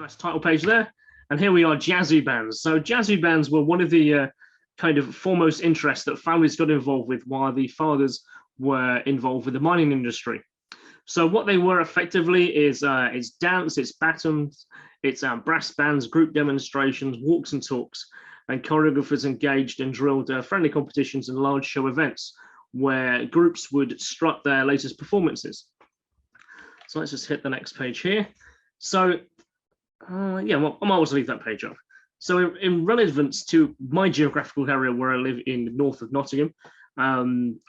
Nice title page there. And here we are, Jazzy Bands. So Jazzy Bands were one of the kind of foremost interests that families got involved with while the fathers were involved with the mining industry. So what they were effectively is it's dance, it's batons, it's brass bands, group demonstrations, walks and talks, and choreographers engaged and drilled friendly competitions and large show events where groups would strut their latest performances. So let's just hit the next page here. So yeah, well, I might also leave that page up. So in relevance to my geographical area where I live in north of Nottingham,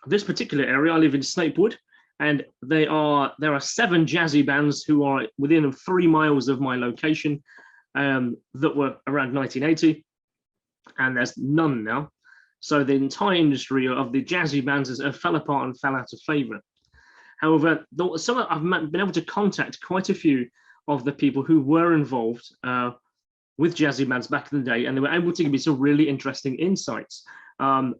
this particular area, I live in Snapewood, and there are 7 jazzy bands who are within 3 miles of my location that were around 1980, and there's none now. So the entire industry of the jazzy bands fell apart and fell out of favour. However, I've been able to contact quite a few of the people who were involved with jazzy bands back in the day, and they were able to give me some really interesting insights.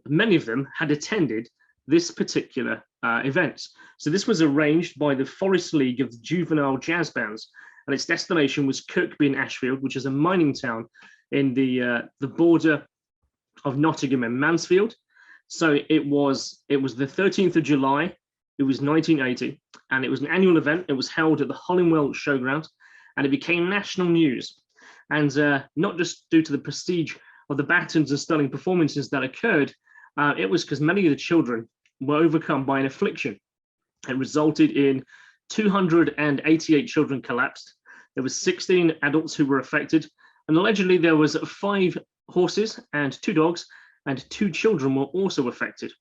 Many of them had attended this particular event. So this was arranged by the Forest League of the Juvenile Jazz Bands, and its destination was Kirkby-in-Ashfield, which is a mining town in the border of Nottingham and Mansfield. So it was the 13th of July. It was 1980, and it was an annual event. It was held at the Hollinwell Showground, and it became national news. And not just due to the prestige of the batons and sterling performances that occurred, it was because many of the children were overcome by an affliction. It resulted in 288 children collapsed. There was 16 adults who were affected, and allegedly there was 5 horses and 2 dogs, and 2 children were also affected.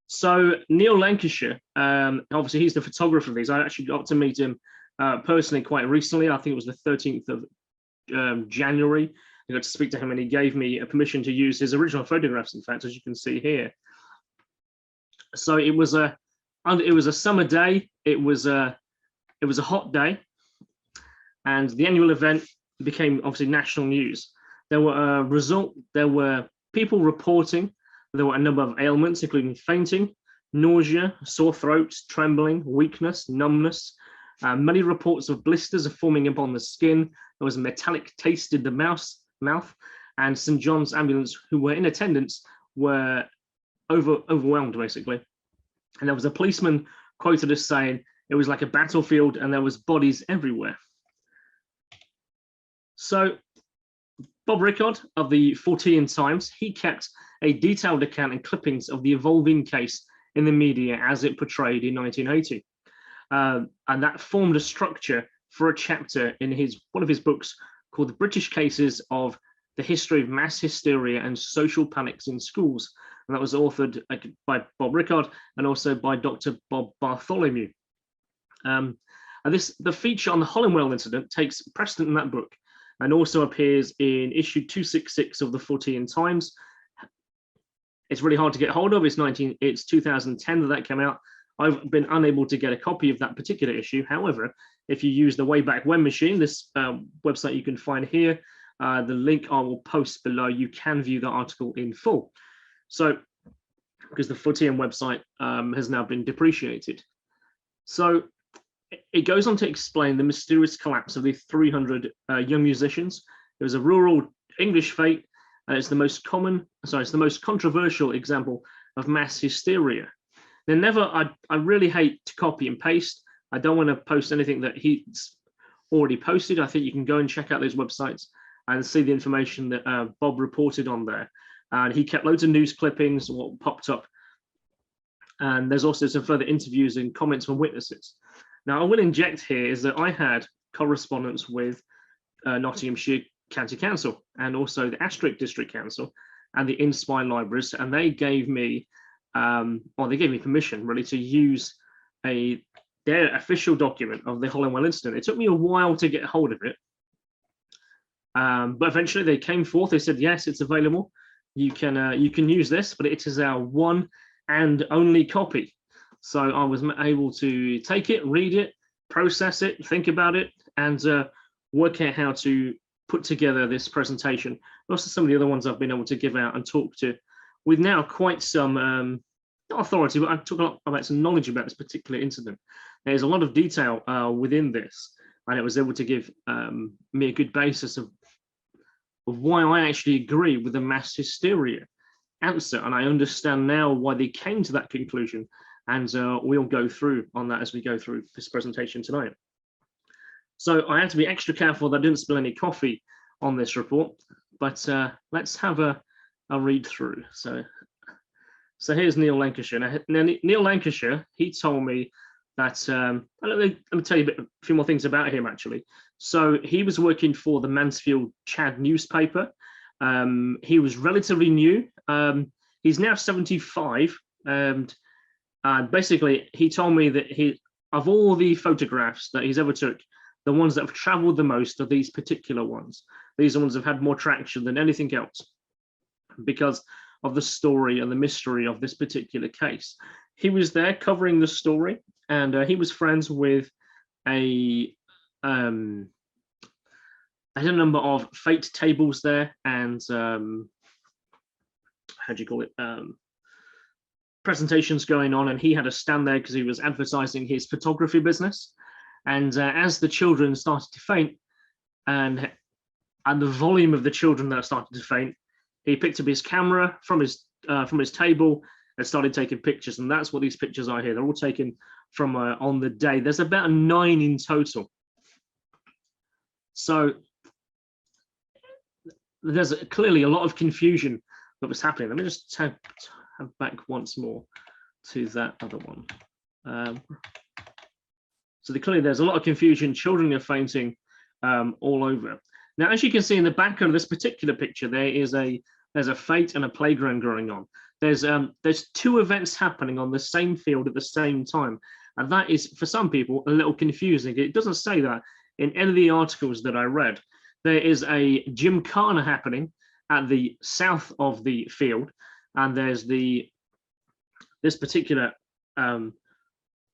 So Neil Lancashire, obviously he's the photographer of these. I actually got to meet him personally quite recently. I think it was the 13th of January. I got to speak to him, and he gave me a permission to use his original photographs, in fact, as you can see here. So it was a summer day. It was a hot day, and the annual event became obviously national news. There were people reporting there were a number of ailments, including fainting, nausea, sore throats, trembling, weakness, numbness. Many reports of blisters are forming upon the skin. There was a metallic taste in the mouth, and St. John's ambulance, who were in attendance, were overwhelmed, basically. And there was a policeman quoted as saying it was like a battlefield and there was bodies everywhere. So Bob Rickard of the 14 Times, he kept a detailed account and clippings of the evolving case in the media as it portrayed in 1980. And that formed a structure for a chapter in one of his books called The British Cases of the History of Mass Hysteria and Social Panics in Schools. And that was authored by Bob Rickard and also by Dr. Bob Bartholomew. And the feature on the Hollinwell incident takes precedent in that book and also appears in issue 266 of the 14 Times. It's really hard to get hold of. It's 2010 that came out. I've been unable to get a copy of that particular issue. However, if you use the Wayback When machine, this website you can find here, the link I will post below, you can view the article in full. So, because the Footian website has now been depreciated. So it goes on to explain the mysterious collapse of the 300 young musicians. It was a rural English fate, and it's the most controversial example of mass hysteria. I really hate to copy and paste. I don't want to post anything that he's already posted. I think you can go and check out those websites and see the information that Bob reported on there. And he kept loads of news clippings, what popped up. And there's also some further interviews and comments from witnesses. Now, I will inject here is that I had correspondence with Nottinghamshire County Council and also the Ashtrick District Council and the Inspire Libraries, and they gave me permission really to use their official document of the Hollinwell incident. It took me a while to get hold of it, but eventually they came forth. They said, yes, it's available. You can use this, but it is our one and only copy. So I was able to take it, read it, process it, think about it, and work out how to put together this presentation. Also some of the other ones I've been able to give out and talk to with now quite some, not authority, but I'm talking about some knowledge about this particular incident. There's a lot of detail within this. and it was able to give me a good basis of why I actually agree with the mass hysteria answer, and I understand now why they came to that conclusion, and we'll go through on that as we go through this presentation tonight. So I had to be extra careful that I didn't spill any coffee on this report, but let's have a read through. So here's Neil Lancashire. Now, Neil Lancashire, he told me that, let me tell you a few more things about him, actually. So he was working for the Mansfield Chad newspaper. He was relatively new. He's now 75. And basically, he told me that of all the photographs that he's ever took, the ones that have traveled the most are these particular ones. These are ones that have had more traction than anything else because of the story and the mystery of this particular case. He was there covering the story, and he was friends with a number of fate tables there, and how do you call it, presentations going on, and he had a stand there because he was advertising his photography business. And as the children started to faint, and the volume of the children that started to faint, he picked up his camera from his table and started taking pictures. And that's what these pictures are here. They're all taken from on the day. There's about 9 in total. So there's clearly a lot of confusion that was happening. Let me just have back once more to that other one. So clearly there's a lot of confusion. Children are fainting all over. Now, as you can see in the back of this particular picture, there's a fete and a playground going on. There's 2 events happening on the same field at the same time, and that is, for some people, a little confusing. It doesn't say that in any of the articles that I read. There is a gymkhana happening at the south of the field, and there's this particular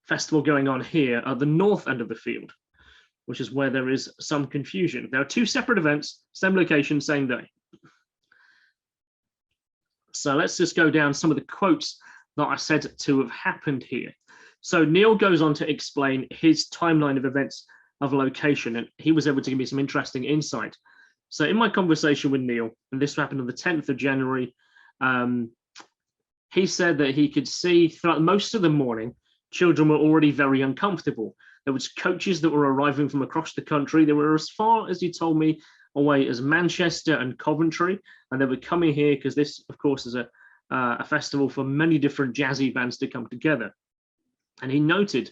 festival going on here at the north end of the field, which is where there is some confusion. There are 2 separate events, same location, same day. So let's just go down some of the quotes that are said to have happened here. So Neil goes on to explain his timeline of events of location, and he was able to give me some interesting insight. So in my conversation with Neil, and this happened on the 10th of January, he said that he could see throughout most of the morning, children were already very uncomfortable. There was coaches that were arriving from across the country. They were as far, as he told me, away as Manchester and Coventry, and they were coming here because this, of course, is a festival for many different jazzy bands to come together. And he noted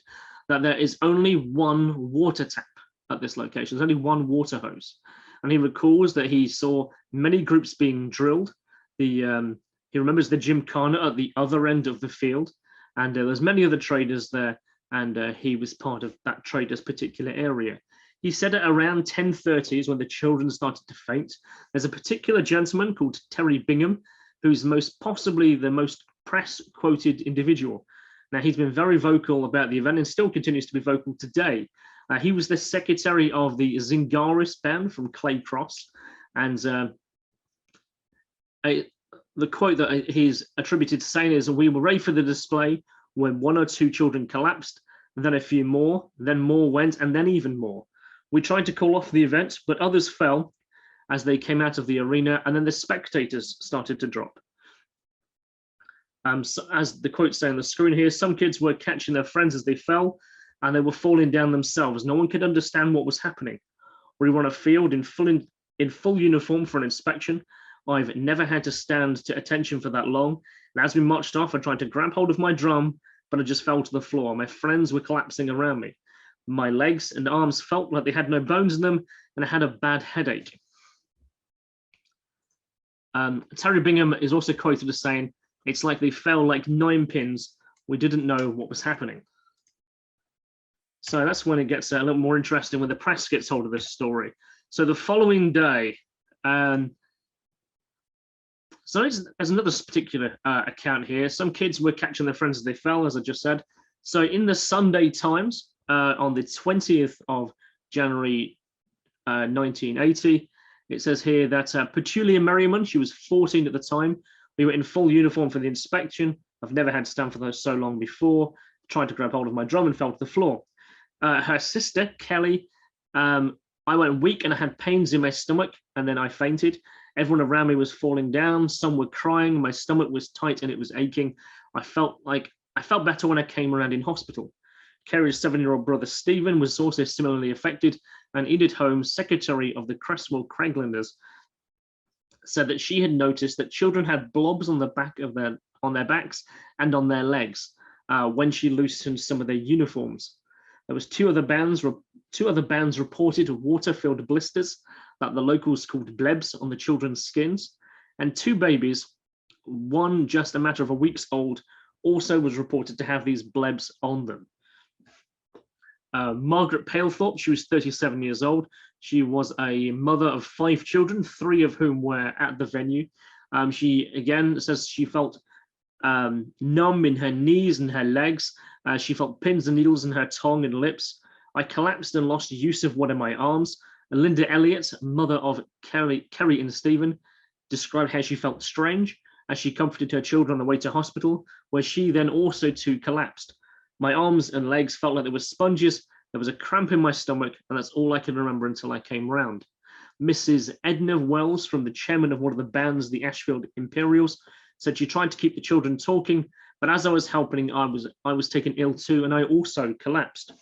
that there is only one water tap at this location. There's only one water hose. And he recalls that he saw many groups being drilled. He remembers the gymkhana at the other end of the field, and there's many other traders there, and he was part of that trader's particular area. He said at around 10:30 is when the children started to faint. There's a particular gentleman called Terry Bingham, who's possibly the most press-quoted individual. Now, he's been very vocal about the event and still continues to be vocal today. He was the secretary of the Zingaris band from Clay Cross, and the quote that he's attributed to saying is, "We were ready for the display when 1 or 2 children collapsed, then a few more, then more went, and then even more. We tried to call off the event, but others fell as they came out of the arena, and then the spectators started to drop." So as the quotes say on the screen here, some kids were catching their friends as they fell, and they were falling down themselves. No one could understand what was happening. We were on a field in full uniform for an inspection. I've never had to stand to attention for that long. And as we marched off, I tried to grab hold of my drum, but I just fell to the floor. My friends were collapsing around me. My legs and arms felt like they had no bones in them, and I had a bad headache. Terry Bingham is also quoted as saying, "It's like they fell like 9 pins. We didn't know what was happening." So that's when it gets a little more interesting, when the press gets hold of this story. So the following day, so there's another particular account here. Some kids were catching their friends as they fell, as I just said. So in the Sunday Times, on the 20th of January 1980, it says here that Petulia Merriman, she was 14 at the time. We were in full uniform for the inspection. I've never had to stand for those so long before. Tried to grab hold of my drum and fell to the floor. Her sister, Kelly, I went weak and I had pains in my stomach, and then I fainted. Everyone around me was falling down. Some were crying. My stomach was tight and it was aching. I felt better when I came around in hospital. Kerry's 7-year-old brother Stephen was also similarly affected, and Edith Holmes, secretary of the Cresswell Craiglanders, said that she had noticed that children had blobs on the back of their backs and on their legs when she loosened some of their uniforms. There was two other bands reported water-filled blisters that the locals called blebs on the children's skins, and two babies, one just a matter of a week's old, also was reported to have these blebs on them. Margaret Palethorpe, she was 37 years old. She was a mother of 5 children, 3 of whom were at the venue. She again says she felt numb in her knees and her legs. She felt pins and needles in her tongue and lips. I collapsed and lost use of one of my arms. And Linda Elliott, mother of Kerry and Stephen, described how she felt strange as she comforted her children on the way to hospital, where she then also too collapsed. My arms and legs felt like there were sponges. There was a cramp in my stomach, and that's all I can remember until I came round. Mrs. Edna Wells, from the chairman of one of the bands, the Ashfield Imperials, said she tried to keep the children talking, but as I was helping, I was taken ill too, and I also collapsed.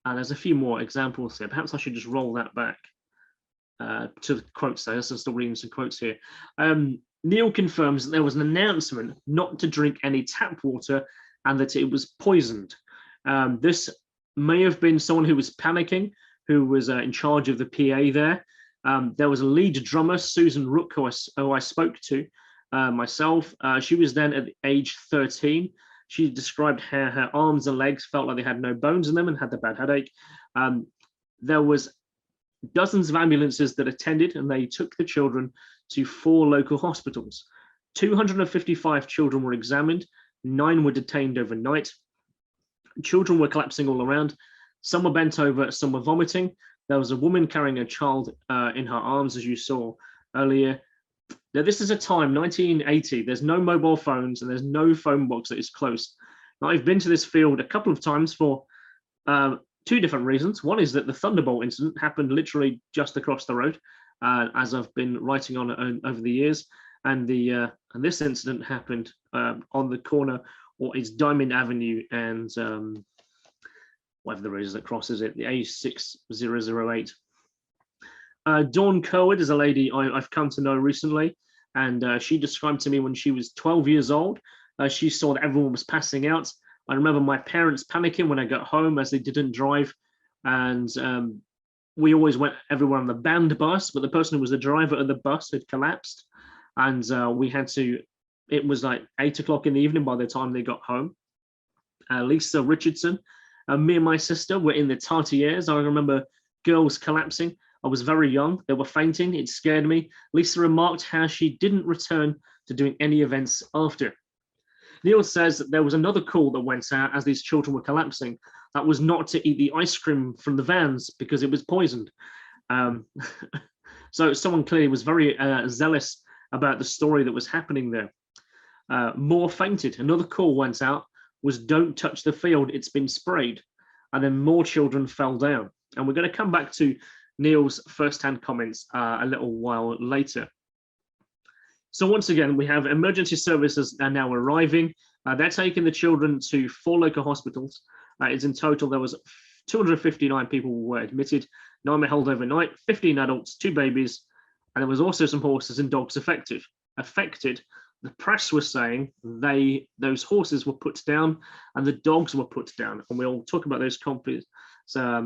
And there's a few more examples here. Perhaps I should just roll that back to the quotes there. I'm still reading some quotes here. Neil confirms that there was an announcement not to drink any tap water and that it was poisoned. This may have been someone who was panicking, who was in charge of the PA there. There was a lead drummer, Susan Rook, who I spoke to myself. She was then at age 13. She described how her arms and legs felt like they had no bones in them and had a bad headache. There was dozens of ambulances that attended, and they took the children to 4 local hospitals. 255 children were examined, 9 were detained overnight. Children were collapsing all around. Some were bent over, some were vomiting. There was a woman carrying a child in her arms, as you saw earlier. Now, this is a time, 1980, there's no mobile phones and there's no phone box that is close. Now, I've been to this field a couple of times for 2 different reasons. One is that the Thunderbolt incident happened literally just across the road, as I've been writing on over the years. And this incident happened on the corner, or it's Diamond Avenue and whatever the road is that crosses it, the A6008. Dawn Coed is a lady I've come to know recently, and she described to me when she was 12 years old, she saw that everyone was passing out. I remember my parents panicking when I got home, as they didn't drive, and we always went everywhere on the band bus, but the person who was the driver of the bus had collapsed, and we had to, it was like 8 o'clock in the evening by the time they got home. Lisa Richardson, me and my sister were in the Tartiers. I remember girls collapsing. I was very young. They were fainting. It scared me. Lisa remarked how she didn't return to doing any events after. Neil says that there was another call that went out as these children were collapsing. That was not to eat the ice cream from the vans because it was poisoned. So someone clearly was very zealous about the story that was happening there. More fainted. Another call went out, was don't touch the field, it's been sprayed. And then more children fell down. And we're going to come back to Neil's first-hand comments a little while later. So once again, we have emergency services are now arriving. They're taking the children to 4 local hospitals. It's in total, there was 259 people were admitted, 9 were held overnight, 15 adults, 2 babies, and there was also some horses and dogs affected. The press was saying those horses were put down and the dogs were put down, and we'll talk about those companies a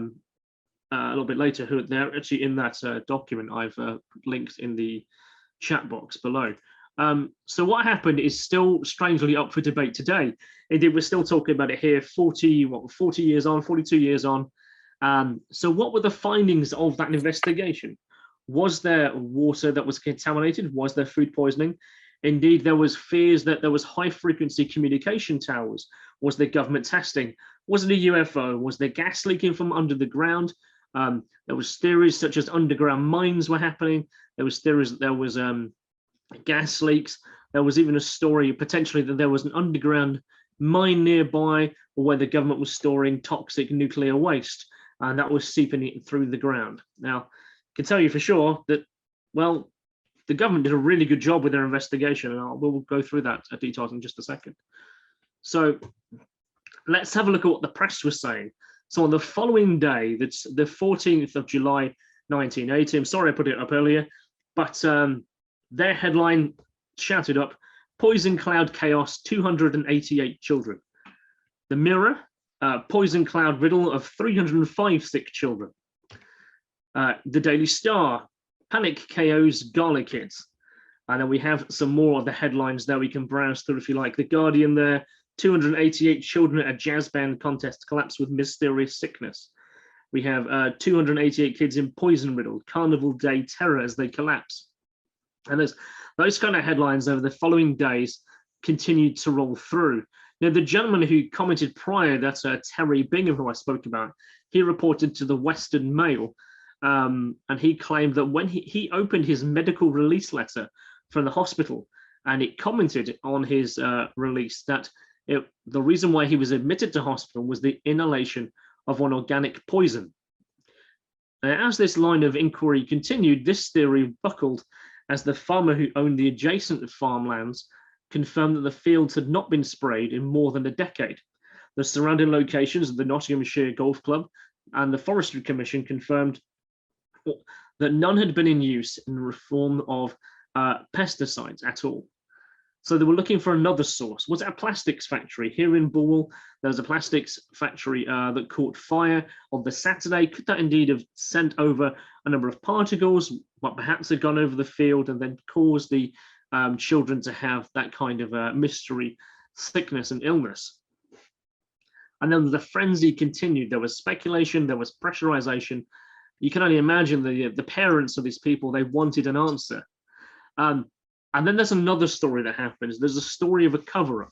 little bit later. Who they're actually in that document I've linked in the chat box below. So what happened is still strangely up for debate today. Indeed, we're still talking about it here 40 years on, 42 years on. So what were the findings of that investigation? Was there water that was contaminated? Was there food poisoning? Indeed, there was fears that there was high-frequency communication towers. Was there government testing? Was it a UFO? Was there gas leaking from under the ground? There was theories such as underground mines were happening. There was theories that there was gas leaks. There was even a story potentially that there was an underground mine nearby or where the government was storing toxic nuclear waste, and that was seeping it through the ground. Now, I can tell you for sure that, well, the government did a really good job with their investigation, and we'll go through that details in just a second. So let's have a look at what the press was saying. So on the following day, that's the 14th of July, 1980, I'm sorry I put it up earlier, but their headline shouted up, "Poison cloud chaos, 288 children." The Mirror, poison cloud riddle of 305 sick children. The Daily Star, panic KOs Gala kids. And then we have some more of the headlines there we can browse through if you like. The Guardian there, 288 children at a jazz band contest collapse with mysterious sickness. We have 288 kids in poison riddle, Carnival Day terror as they collapse. And there's those kind of headlines over the following days continued to roll through. Now, the gentleman who commented prior, that's Terry Bingham, who I spoke about, he reported to the Western Mail, and he claimed that when he opened his medical release letter from the hospital, and it commented on his release that the reason why he was admitted to hospital was the inhalation of an organic poison. As this line of inquiry continued, this theory buckled as the farmer who owned the adjacent farmlands confirmed that the fields had not been sprayed in more than a decade. The surrounding locations of the Nottinghamshire Golf Club and the Forestry Commission confirmed that none had been in use in the form of pesticides at all. So they were looking for another source. Was it a plastics factory? Here in Bulwell, there was a plastics factory that caught fire on the Saturday. Could that indeed have sent over a number of particles, but perhaps had gone over the field and then caused the children to have that kind of mystery sickness and illness? And then the frenzy continued. There was speculation, there was pressurization. You can only imagine the parents of these people, they wanted an answer. And then there's another story that happens. There's a story of a cover-up.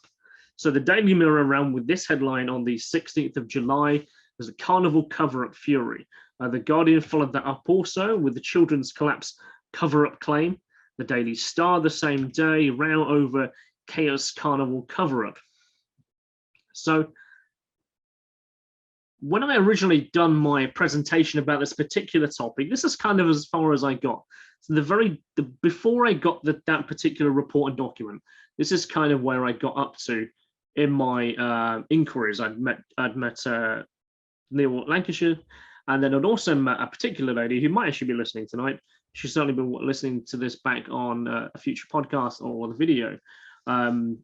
So the Daily Mirror ran with this headline on the 16th of July. There's a carnival cover-up fury. The Guardian followed that up also with the children's collapse cover-up claim. The Daily Star the same day, row over chaos carnival cover-up. So when I originally done my presentation about this particular topic, this is kind of as far as I got. So before I got that particular report and document, this is kind of where I got up to in my inquiries. I'd met Neil Lancashire, and then I'd also met a particular lady who might actually be listening tonight. She's certainly been listening to this back on a future podcast or the video, and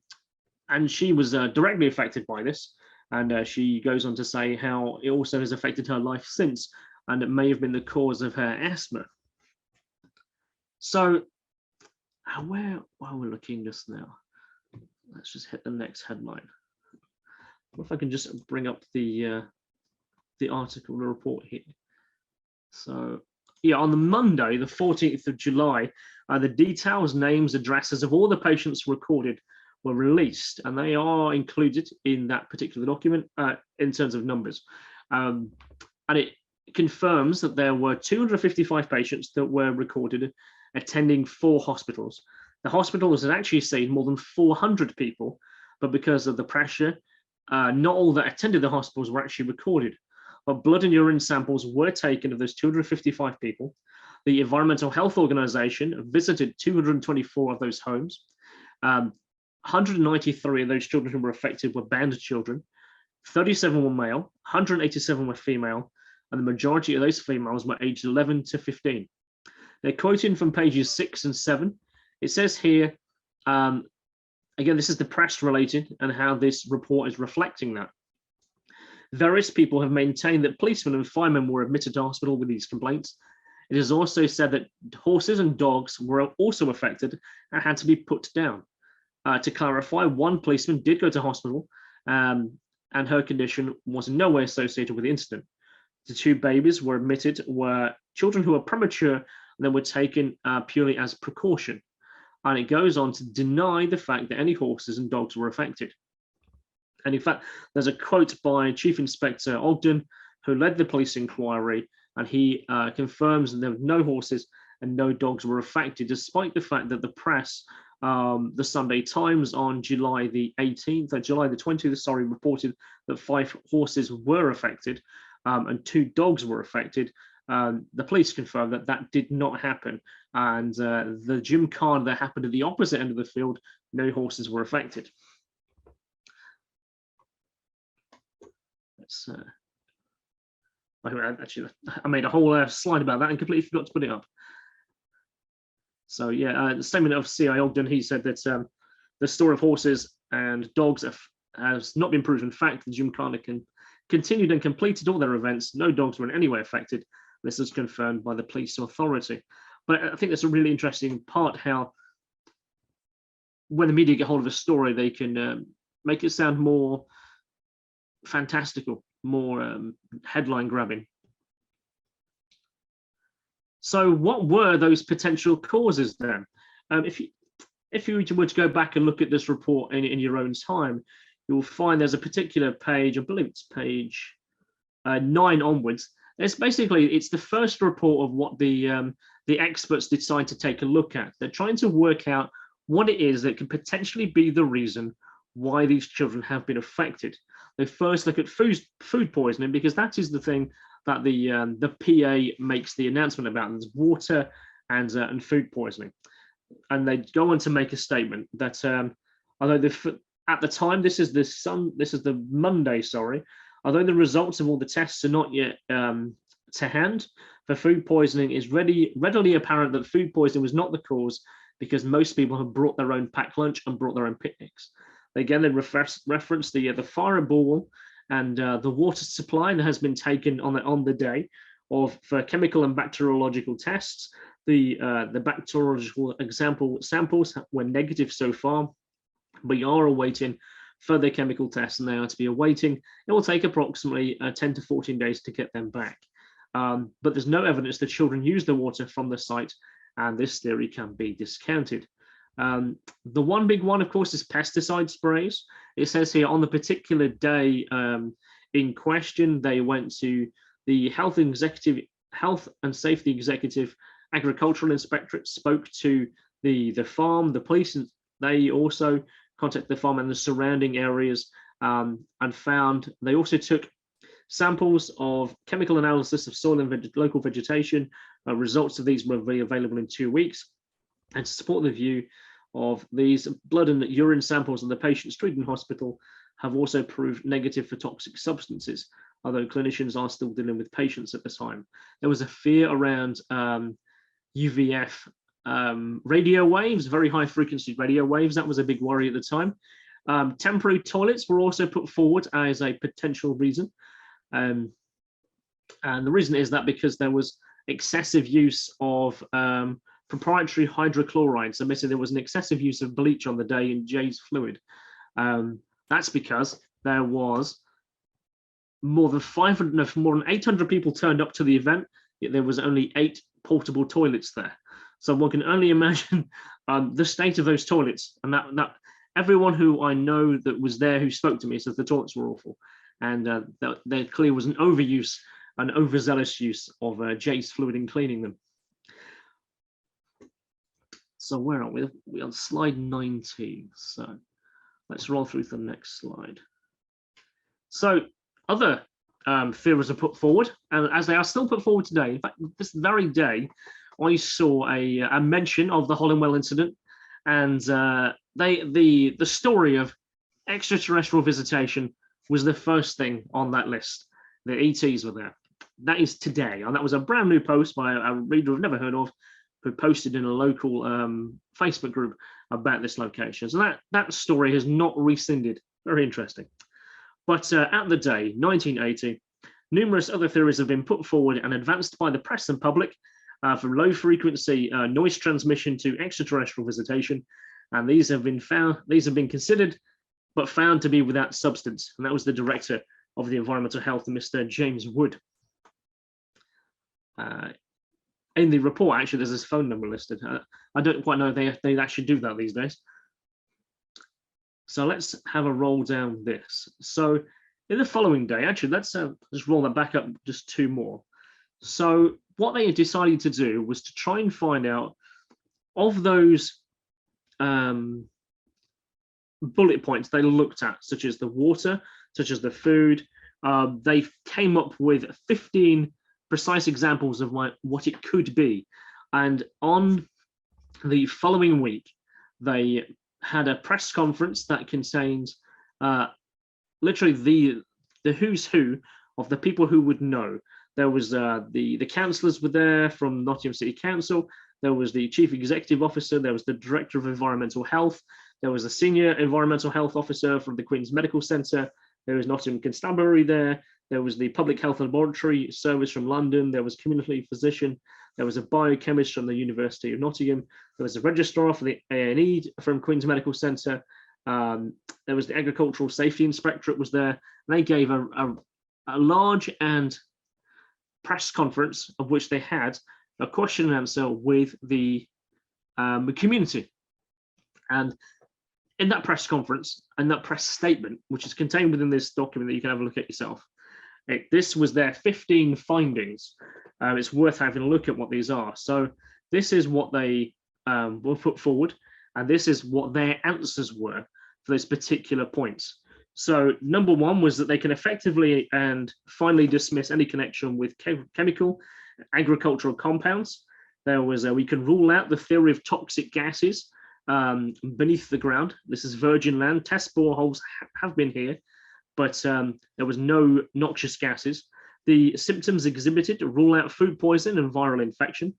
she was directly affected by this. And she goes on to say how it also has affected her life since, and it may have been the cause of her asthma. So, while we're looking just now, let's just hit the next headline. If I can just bring up the article, the report here. So, yeah, on the Monday, the 14th of July, the details, names, addresses of all the patients recorded were released, and they are included in that particular document in terms of numbers. And it confirms that there were 255 patients that were recorded attending 4 hospitals. The hospitals had actually seen more than 400 people, but because of the pressure, not all that attended the hospitals were actually recorded. But blood and urine samples were taken of those 255 people. The Environmental Health Organization visited 224 of those homes. 193 of those children who were affected were banned children. 37 were male, 187 were female, and the majority of those females were aged 11 to 15. They're quoting from pages 6 and 7. It says here, again, this is the press related and how this report is reflecting that. Various people have maintained that policemen and firemen were admitted to hospital with these complaints. It is also said that horses and dogs were also affected and had to be put down. To clarify, one policeman did go to hospital, and her condition was in no way associated with the incident. The 2 babies were admitted were children who were premature and then were taken purely as precaution. And it goes on to deny the fact that any horses and dogs were affected. And in fact, there's a quote by Chief Inspector Ogden, who led the police inquiry, and he confirms that there were no horses and no dogs were affected, despite the fact that the press The Sunday Times on July the 20th, sorry, reported that 5 horses were affected and 2 dogs were affected. The police confirmed that that did not happen, and the gymkhana that happened at the opposite end of the field, no horses were affected. Let's actually, I made a whole slide about that and completely forgot to put it up. So yeah, the statement of C.I. Ogden, he said that the story of horses and dogs has not been proven fact. The gymkhana continued and completed all their events. No dogs were in any way affected. This is confirmed by the police authority. But I think that's a really interesting part, how when the media get hold of a story, they can make it sound more fantastical, more headline grabbing. So what were those potential causes then? If you were to go back and look at this report in your own time, you'll find there's a particular page, I believe it's page 9 onwards. It's the first report of what the experts decide to take a look at. They're trying to work out what it is that could potentially be the reason why these children have been affected. They first look at food poisoning, because that is the thing that the PA makes the announcement about. There's water and food poisoning, and they go on to make a statement that although at the time, this is the Monday, sorry, although the results of all the tests are not yet to hand for food poisoning, is readily apparent that food poisoning was not the cause, because most people have brought their own packed lunch and brought their own picnics. Again, they reference the fireball and the water supply that has been taken on the day for chemical and bacteriological tests. The bacteriological samples were negative so far. We are awaiting further chemical tests, and they are to be awaiting. It will take approximately 10 to 14 days to get them back. But there's no evidence that children use the water from the site, and this theory can be discounted. The one big one, of course, is pesticide sprays. It says here on the particular day in question, they went to the health and safety executive, agricultural inspectorate, spoke to the farm, the police. They also contacted the farm and the surrounding areas, and found they also took samples of chemical analysis of soil and local vegetation. Results of these will be available in 2 weeks. And to support the view of these, blood and urine samples of the patients treated in hospital have also proved negative for toxic substances, although clinicians are still dealing with patients at the time. There was a fear around UVF radio waves, very high frequency radio waves. That was a big worry at the time. Temporary toilets were also put forward as a potential reason. And the reason is that because there was excessive use of proprietary hydrochlorides. So basically there was an excessive use of bleach on the day in Jay's fluid. That's because there was more than 800 people turned up to the event, yet there was only 8 portable toilets there. So one can only imagine the state of those toilets. And that everyone who I know that was there who spoke to me says the toilets were awful. And there clearly was an overuse, an overzealous use of Jay's fluid in cleaning them. So where are we? We're on slide 19. So let's roll through to the next slide. So other theories are put forward, and as they are still put forward today. In fact, this very day, I saw a mention of the Hollinwell incident, and the story of extraterrestrial visitation was the first thing on that list. The ETs were there. That is today, and that was a brand new post by a reader I've never heard of, who posted in a local Facebook group about this location. So that story has not rescinded. Very interesting. But at the day, 1980, numerous other theories have been put forward and advanced by the press and public for low frequency noise transmission to extraterrestrial visitation, and these have been considered but found to be without substance. And that was the director of the environmental health, Mr. James Wood. In the report, actually, there's his phone number listed. I don't quite know if they actually do that these days. So let's have a roll down this. So in the following day, actually, let's just roll that back up just 2 more. So what they decided to do was to try and find out of those bullet points they looked at, such as the water, such as the food. They came up with 15 precise examples of what it could be. And on the following week, they had a press conference that contained literally the who's who of the people who would know. There was the councillors were there from Nottingham City Council. There was the chief executive officer. There was the director of environmental health. There was a senior environmental health officer from the Queen's Medical Centre. There was Nottingham Constabulary there. There was the Public Health Laboratory Service from London. There was a community physician. There was a biochemist from the University of Nottingham. There was a registrar for the A&E from Queen's Medical Centre. There was the Agricultural Safety Inspectorate was there. And they gave a large and press conference of which they had a question and answer with the community. And in that press conference and that press statement, which is contained within this document that you can have a look at yourself, this was their 15 findings. It's worth having a look at what these are. So this is what they were put forward, and this is what their answers were for those particular points. So number one was that they can effectively and finally dismiss any connection with chemical, agricultural compounds. There was we can rule out the theory of toxic gases beneath the ground. This is virgin land. Test boreholes have been here, but there was no noxious gases. The symptoms exhibited rule out food poison and viral infection.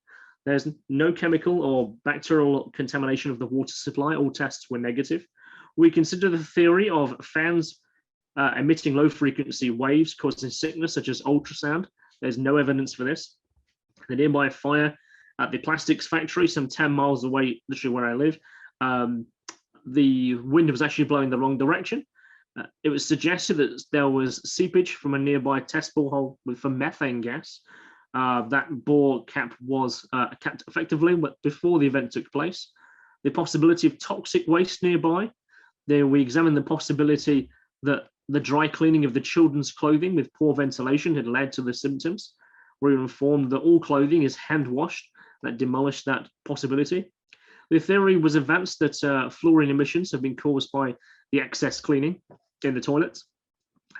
There's no chemical or bacterial contamination of the water supply. All tests were negative. We consider the theory of fans emitting low frequency waves causing sickness, such as ultrasound. There's no evidence for this. The nearby fire at the plastics factory, some 10 miles away, literally where I live, the wind was actually blowing the wrong direction. It was suggested that there was seepage from a nearby test borehole for methane gas. That bore cap was capped effectively before the event took place. The possibility of toxic waste nearby. There we examined the possibility that the dry cleaning of the children's clothing with poor ventilation had led to the symptoms. We were informed that all clothing is hand washed. That demolished that possibility. The theory was advanced that fluorine emissions have been caused by the excess cleaning in the toilets.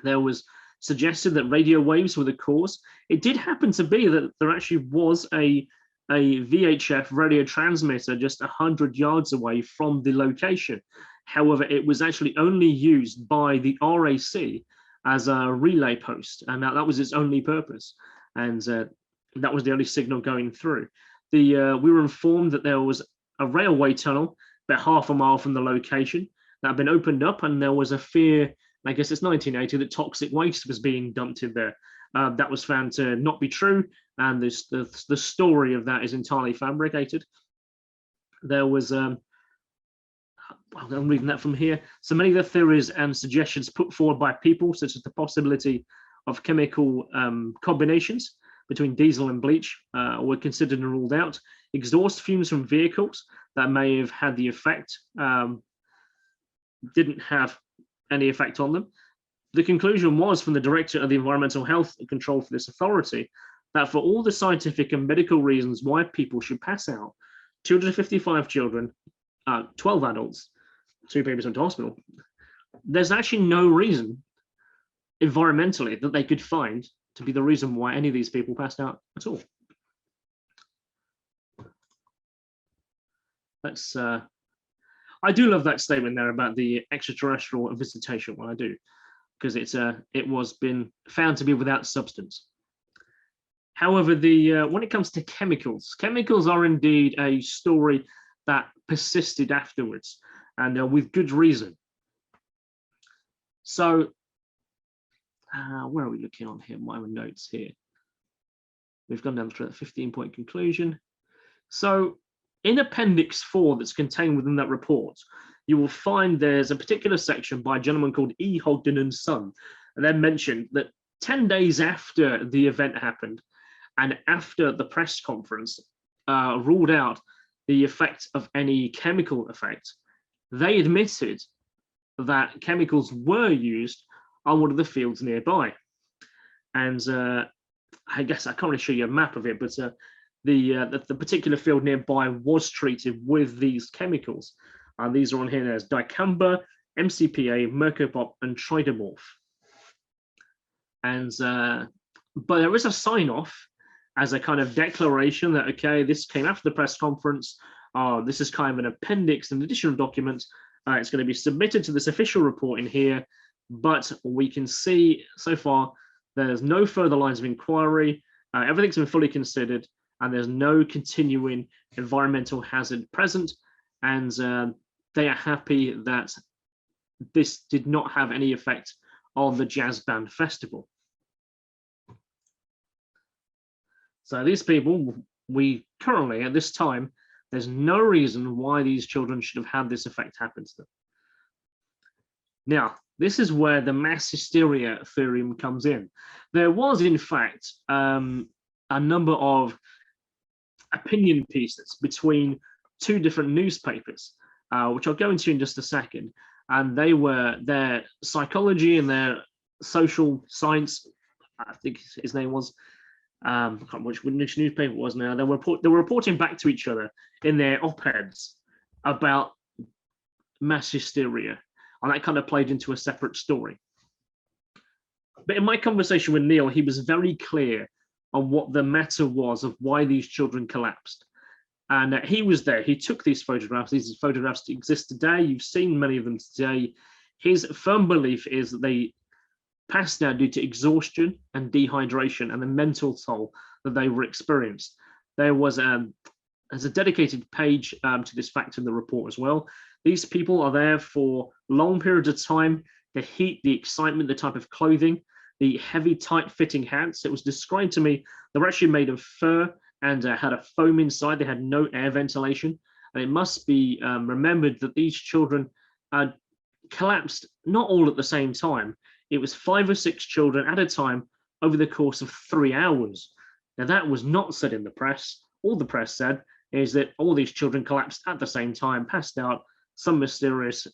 There was suggested that radio waves were the cause. It did happen to be that there actually was a VHF radio transmitter just 100 yards away from the location. However, it was actually only used by the RAC as a relay post, and that was its only purpose. And that was the only signal going through. We were informed that there was a railway tunnel about half a mile from the location that had been opened up, and there was a fear, I guess it's 1980, that toxic waste was being dumped in there. That was found to not be true, and the story of that is entirely fabricated. There was, I'm reading that from here. So many of the theories and suggestions put forward by people, such as the possibility of chemical combinations between diesel and bleach, were considered and ruled out. Exhaust fumes from vehicles that may have had the effect didn't have any effect on them. The conclusion was from the director of the environmental health control for this authority that for all the scientific and medical reasons why people should pass out, 255 children, 12 adults, 2 babies went to hospital, there's actually no reason environmentally that they could find to be the reason why any of these people passed out at all. That's I do love that statement there about the extraterrestrial visitation. Well, I do, because it was been found to be without substance. However, when it comes to chemicals, chemicals are indeed a story that persisted afterwards, and with good reason. So, where are we looking on here? My notes here. We've gone down to the 15-point conclusion. So, in Appendix 4 that's contained within that report, you will find there's a particular section by a gentleman called E. Hogden and Son, and they mentioned that 10 days after the event happened, and after the press conference ruled out the effect of any chemical effect, they admitted that chemicals were used on one of the fields nearby. And I guess I can't really show you a map of it, but the particular field nearby was treated with these chemicals. And these are on here as dicamba, MCPA, mercapop, and tridomorph. And but there is a sign-off as a kind of declaration that, okay, this came after the press conference. This is kind of an appendix, an additional document. It's going to be submitted to this official report in here, but we can see so far there's no further lines of inquiry. Everything's been fully considered, and there's no continuing environmental hazard present. And they are happy that this did not have any effect on the jazz band festival. So these people, we currently, at this time, there's no reason why these children should have had this effect happen to them. Now, this is where the mass hysteria theorem comes in. There was, in fact, a number of opinion pieces between two different newspapers, which I'll go into in just a second. And they were their psychology and their social science, I think his name was, I can't remember which newspaper it was now. They were reporting back to each other in their op-eds about mass hysteria, and that kind of played into a separate story. But in my conversation with Neil, he was very clear on what the matter was of why these children collapsed. And he was there. He took these photographs. These photographs exist today. You've seen many of them today. His firm belief is that they passed out due to exhaustion and dehydration and the mental toll that they were experienced. There was there's a dedicated page to this fact in the report as well. These people are there for long periods of time. The heat, the excitement, the type of clothing, the heavy, tight-fitting hats. It was described to me they were actually made of fur and had a foam inside. They had no air ventilation. And it must be remembered that these children collapsed not all at the same time. It was 5 or 6 children at a time over the course of 3 hours. Now, that was not said in the press. All the press said is that all these children collapsed at the same time, passed out. Some mysterious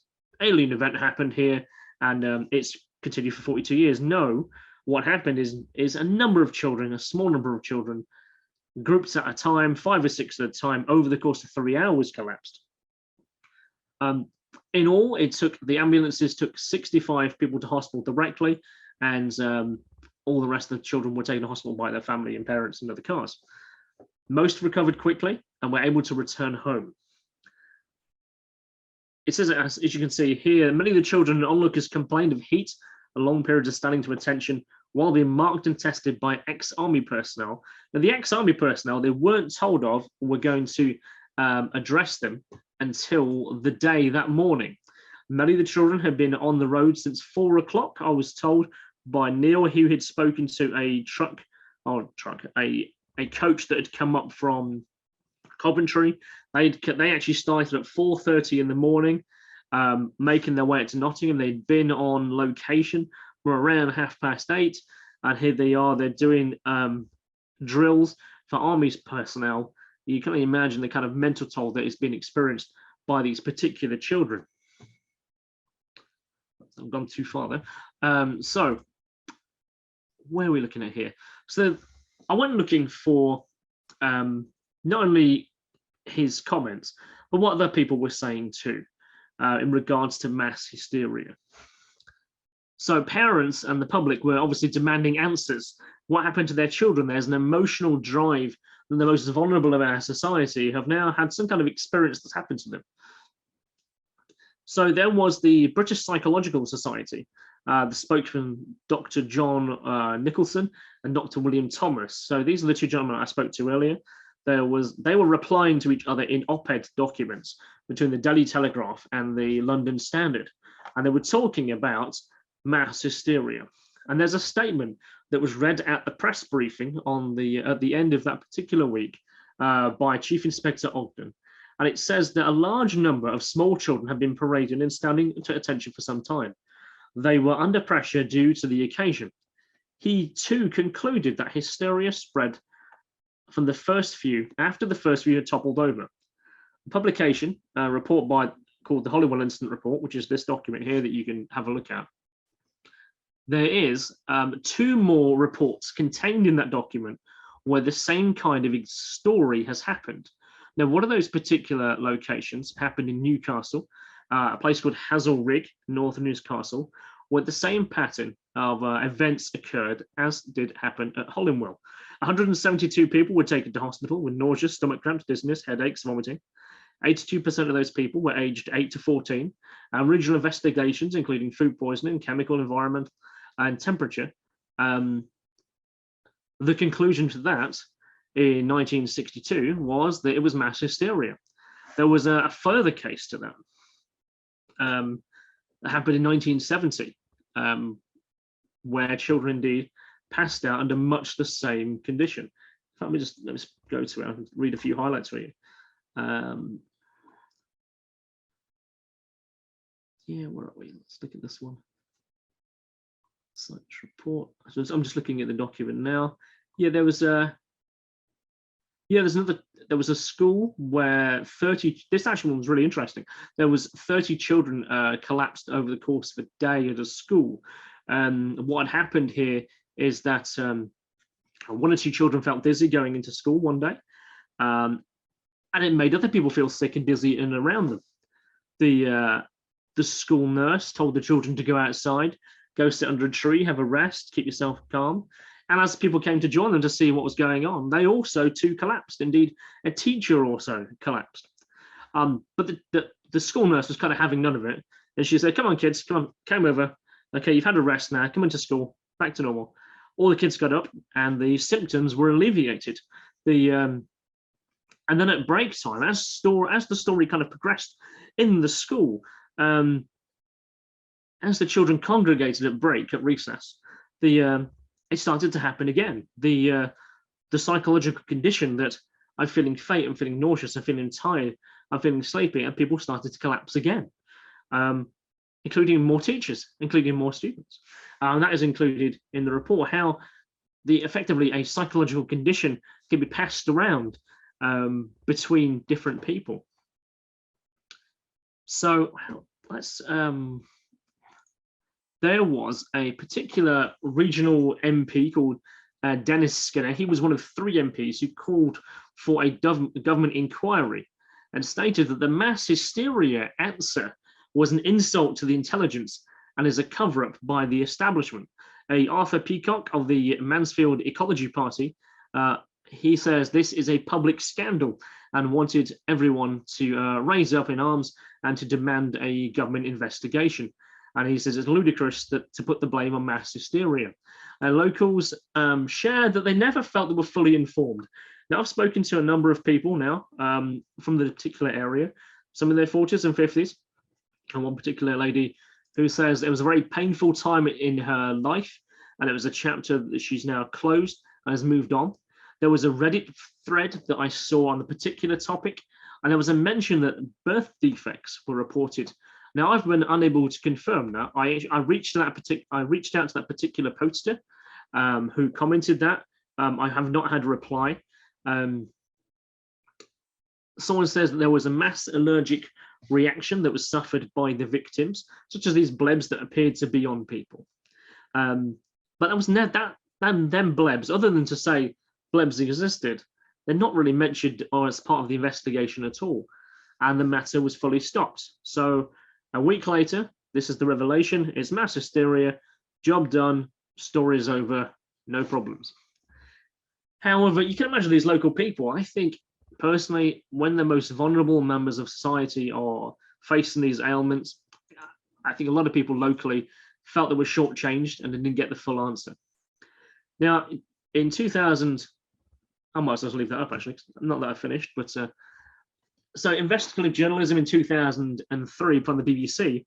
alien event happened here, and it's continued for 42 years. No, what happened is a number of children, a small number of children, groups at a time, 5 or 6 at a time, over the course of 3 hours collapsed. In all, the ambulances took 65 people to hospital directly, and all the rest of the children were taken to hospital by their family and parents in other cars. Most recovered quickly and were able to return home. It says, as you can see here, many of the children and onlookers complained of heat and long periods of standing to attention while being marked and tested by ex-army personnel. Now, the ex-army personnel, they weren't told of or were going to address them until the day that morning. Many of the children had been on the road since 4 o'clock. I was told by Neil, who had spoken to a coach that had come up from Coventry. They actually started at 4:30 in the morning, making their way up to Nottingham. They'd been on location from around 8:30, and here they are. They're doing drills for Army's personnel. You can imagine the kind of mental toll that is being experienced by these particular children. I've gone too far there. So where are we looking at here? So I went looking for not only his comments, but what other people were saying too in regards to mass hysteria. So parents and the public were obviously demanding answers. What happened to their children? There's an emotional drive that the most vulnerable of our society have now had some kind of experience that's happened to them. So there was the British Psychological Society, the spokesman, Dr. John Nicholson and Dr. William Thomas. So these are the two gentlemen I spoke to earlier. They were replying to each other in op-ed documents between the Daily Telegraph and the London Standard. And they were talking about mass hysteria. And there's a statement that was read at the press briefing at the end of that particular week by Chief Inspector Ogden. And it says that a large number of small children have been paraded and standing to attention for some time. They were under pressure due to the occasion. He too concluded that hysteria spread from the first few, after the first few had toppled over. A publication, a report called the Hollinwell Incident Report, which is this document here that you can have a look at. There is 2 more reports contained in that document where the same kind of story has happened. Now, one of those particular locations happened in Newcastle, a place called Hazelrig, north of Newcastle, where the same pattern of events occurred as did happen at Hollinwell. 172 people were taken to hospital with nausea, stomach cramps, dizziness, headaches, vomiting. 82% of those people were aged 8 to 14. Original investigations, including food poisoning, chemical environment, and temperature. The conclusion to that in 1962 was that it was mass hysteria. There was a further case to that that happened in 1970, where children indeed passed out under much the same condition. Let me just go to it and read a few highlights for you. Yeah, where are we? Let's look at this one. Such report. So I'm just looking at the document now. Yeah, there was a. Yeah, there was a school where 30. This actual one was really interesting. There was 30 children collapsed over the course of a day at a school. What had happened here is that one or two children felt dizzy going into school one day, and it made other people feel sick and dizzy in and around them. The school nurse told the children to go outside, go sit under a tree, have a rest, keep yourself calm. And as people came to join them to see what was going on, they also too collapsed. Indeed, a teacher also collapsed. But the school nurse was kind of having none of it. And she said, come on, kids, come over. Okay, you've had a rest now, come into school, back to normal. All the kids got up and the symptoms were alleviated. And then at break time, as the story kind of progressed in the school, as the children congregated at break, at recess, it started to happen again. The psychological condition that I'm feeling faint, I'm feeling nauseous, I'm feeling tired, I'm feeling sleepy, and people started to collapse again, including more teachers, including more students. That is included in the report, how effectively a psychological condition can be passed around between different people. So let's there was a particular regional MP called Dennis Skinner. He was one of 3 MPs who called for a government inquiry and stated that the mass hysteria answer was an insult to the intelligence and is a cover-up by the establishment. Arthur Peacock of the Mansfield Ecology Party, he says this is a public scandal and wanted everyone to raise up in arms and to demand a government investigation. And he says it's ludicrous to put the blame on mass hysteria. Locals shared that they never felt they were fully informed. Now, I've spoken to a number of people now from the particular area, some in their 40s and 50s, and one particular lady who says it was a very painful time in her life, and it was a chapter that she's now closed and has moved on. There was a Reddit thread that I saw on the particular topic, and there was a mention that birth defects were reported. Now, I've been unable to confirm that. I reached out to that particular poster who commented that. I have not had a reply. Someone says that there was a mass allergic reaction that was suffered by the victims, such as these blebs that appeared to be on people. But that was them blebs, other than to say blebs existed, they're not really mentioned or as part of the investigation at all. And the matter was fully stopped. So a week later, this is the revelation. It's mass hysteria, job done, story's over, no problems. However, you can imagine these local people. I think, personally, when the most vulnerable members of society are facing these ailments, I think a lot of people locally felt they were shortchanged and didn't get the full answer. Now, in 2000, I might as well leave that up, actually. Not that I finished, but so investigative journalism in 2003 from the BBC,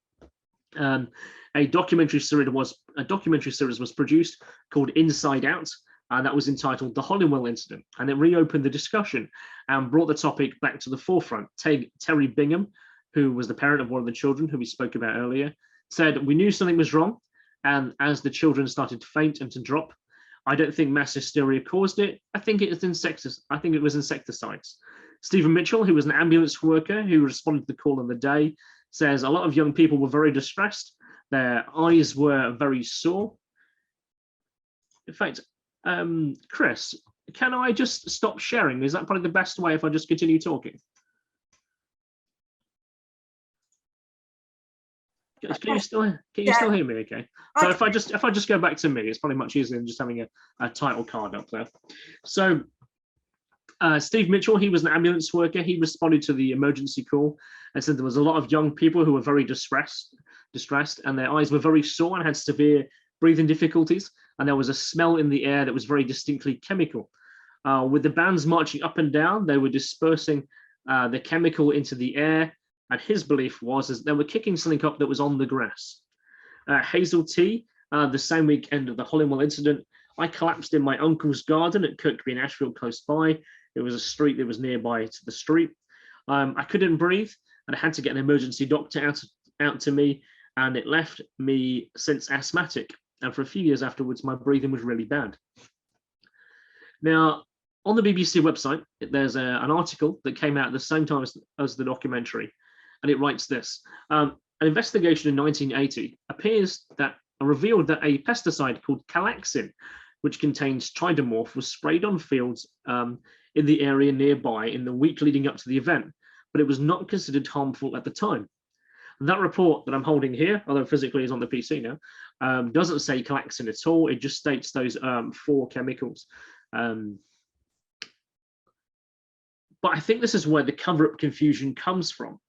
a documentary series was produced called Inside Out, and that was entitled The Hollinwell Incident, and it reopened the discussion and brought the topic back to the forefront. Terry Bingham, who was the parent of one of the children who we spoke about earlier, said, "We knew something was wrong, and as the children started to faint and to drop, I don't think mass hysteria caused it. I think it was insecticides." Stephen Mitchell, who was an ambulance worker who responded to the call on the day, says a lot of young people were very distressed. Their eyes were very sore. In fact, Chris, can I just stop sharing? Is that probably the best way if I just continue talking? Can you still Yeah. hear me? Okay. So if I just go back to me, it's probably much easier than just having a title card up there. So Steve Mitchell, he was an ambulance worker. He responded to the emergency call and said there was a lot of young people who were very distressed, and their eyes were very sore and had severe breathing difficulties. And there was a smell in the air that was very distinctly chemical. With the bands marching up and down, they were dispersing the chemical into the air. And his belief was as they were kicking something up that was on the grass. Hazel T, the same weekend of the Hollinwell incident, I collapsed in my uncle's garden at Kirkby-in-Ashfield close by. It was a street that was nearby to the street. I couldn't breathe and I had to get an emergency doctor out to me, and it left me since asthmatic. And for a few years afterwards, my breathing was really bad. Now, on the BBC website, there's an article that came out at the same time as the documentary, and it writes this. An investigation in 1980 revealed that a pesticide called calaxin, which contains tridomorph, was sprayed on fields in the area nearby in the week leading up to the event, but it was not considered harmful at the time. And that report that I'm holding here, although physically is on the PC now, doesn't say calaxin at all. It just states those 4 chemicals. But I think this is where the cover-up confusion comes from.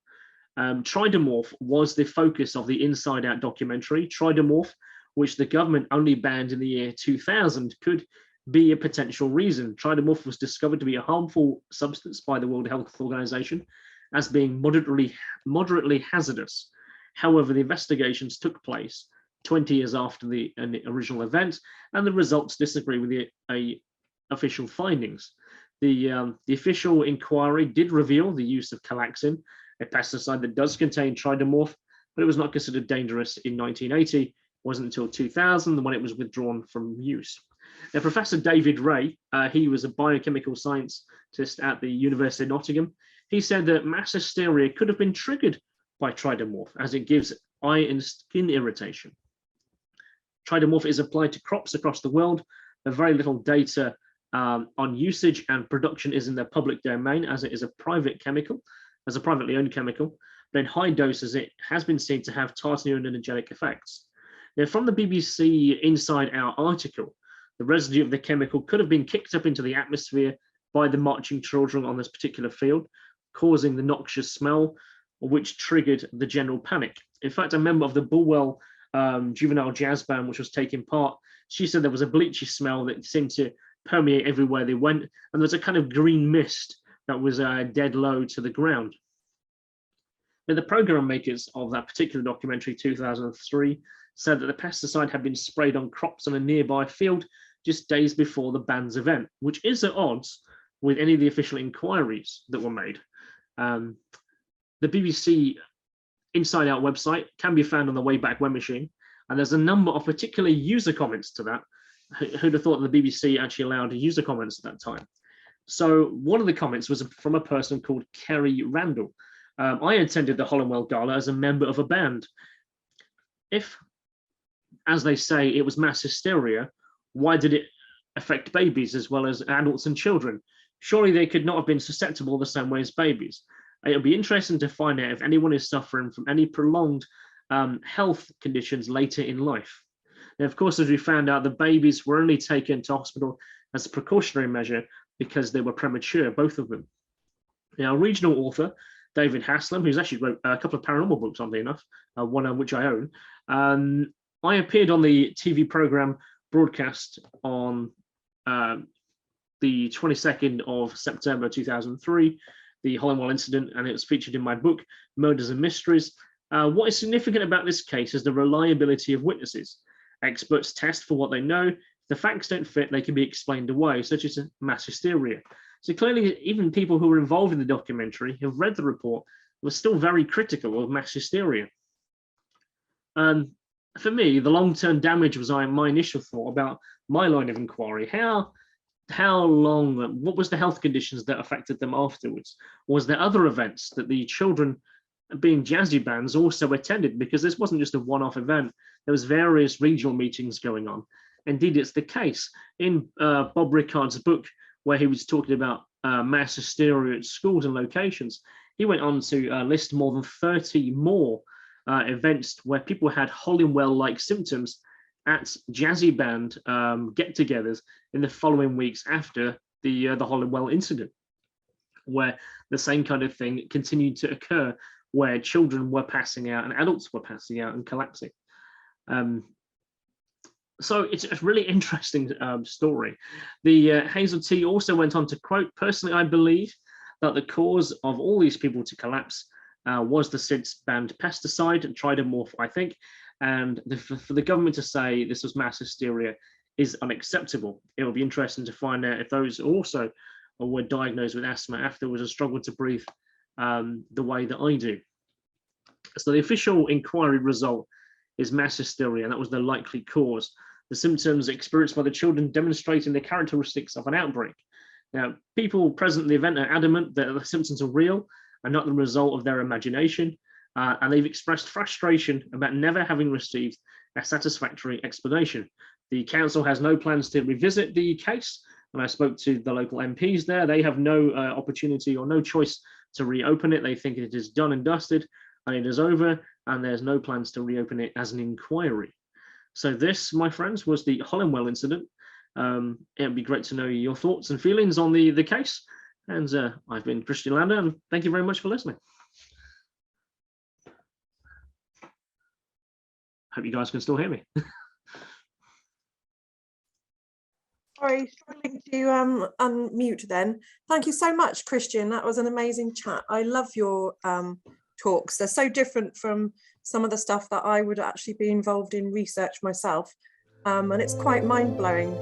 Tridomorph was the focus of the Inside Out documentary. Tridomorph, which the government only banned in the year 2000, could be a potential reason. Tridomorph was discovered to be a harmful substance by the World Health Organization as being moderately hazardous. However, the investigations took place 20 years after the original event, and the results disagree with the official findings. The official inquiry did reveal the use of calaxin, a pesticide that does contain tridomorph, but it was not considered dangerous in 1980. It wasn't until 2000 when it was withdrawn from use. Now, Professor David Ray, he was a biochemical scientist at the University of Nottingham. He said that mass hysteria could have been triggered by tridomorph, as it gives eye and skin irritation. Tridomorph is applied to crops across the world. There's very little data on usage, and production is in the public domain, as it is a private chemical, as a privately owned chemical. But in high doses, it has been seen to have carcinogenic effects. Now, from the BBC Inside Out article, the residue of the chemical could have been kicked up into the atmosphere by the marching children on this particular field, causing the noxious smell, which triggered the general panic. In fact, a member of the Bulwell Juvenile Jazz Band, which was taking part, she said there was a bleachy smell that seemed to permeate everywhere they went, and there was a kind of green mist that was dead low to the ground. Now, the program makers of that particular documentary, 2003, said that the pesticide had been sprayed on crops on a nearby field just days before the band's event, which is at odds with any of the official inquiries that were made. The BBC Inside Out website can be found on the Wayback Web Machine, and there's a number of particular user comments to that. Who'd have thought the BBC actually allowed user comments at that time? So one of the comments was from a person called Kerry Randall. I attended the Hollinwell Gala as a member of a band. If, as they say, it was mass hysteria, why did it affect babies as well as adults and children? Surely they could not have been susceptible the same way as babies. It'll be interesting to find out if anyone is suffering from any prolonged health conditions later in life. Now, of course, as we found out, the babies were only taken to hospital as a precautionary measure because they were premature, both of them. Now, regional author David Haslam, who's actually wrote a couple of paranormal books, oddly enough, one of which I own, I appeared on the TV program broadcast on the 22nd of September 2003, the Hollinwell incident, and it was featured in my book, Murders and Mysteries. What is significant about this case is the reliability of witnesses. Experts test for what they know. If the facts don't fit, they can be explained away, such as mass hysteria. So clearly, even people who were involved in the documentary have read the report, were still very critical of mass hysteria. For me, the long-term damage was my initial thought about my line of inquiry. How long, what was the health conditions that affected them afterwards? Was there other events that the children, being Jazzy Bands, also attended? Because this wasn't just a one-off event. There was various regional meetings going on. Indeed, it's the case. In Bob Rickard's book, where he was talking about mass hysteria at schools and locations, he went on to list more than 30 more events where people had Hollinwell-like symptoms at Jazzy Band get-togethers in the following weeks after the Hollinwell incident, where the same kind of thing continued to occur, where children were passing out and adults were passing out and collapsing. So it's a really interesting story. The Hazel T also went on to quote, "Personally, I believe that the cause of all these people to collapse was the SIDS banned pesticide, tridamorph, I think, and for the government to say this was mass hysteria is unacceptable. It will be interesting to find out if those also were diagnosed with asthma afterwards and struggled to breathe the way that I do." So the official inquiry result is mass hysteria, and that was the likely cause. The symptoms experienced by the children demonstrating the characteristics of an outbreak. Now, people present at the event are adamant that the symptoms are real and not the result of their imagination, and they've expressed frustration about never having received a satisfactory explanation. The council has no plans to revisit the case, and I spoke to the local MPs there. They have no opportunity or no choice to reopen it. They think it is done and dusted, and it is over, and there's no plans to reopen it as an inquiry. So this, my friends, was the Hollinwell incident. It would be great to know your thoughts and feelings on the case. And I've been Kristian Lander, and thank you very much for listening. Hope you guys can still hear me. Sorry, struggling to unmute then. Thank you so much, Kristian. That was an amazing chat. I love your talks. They're so different from some of the stuff that I would actually be involved in research myself. And it's quite mind-blowing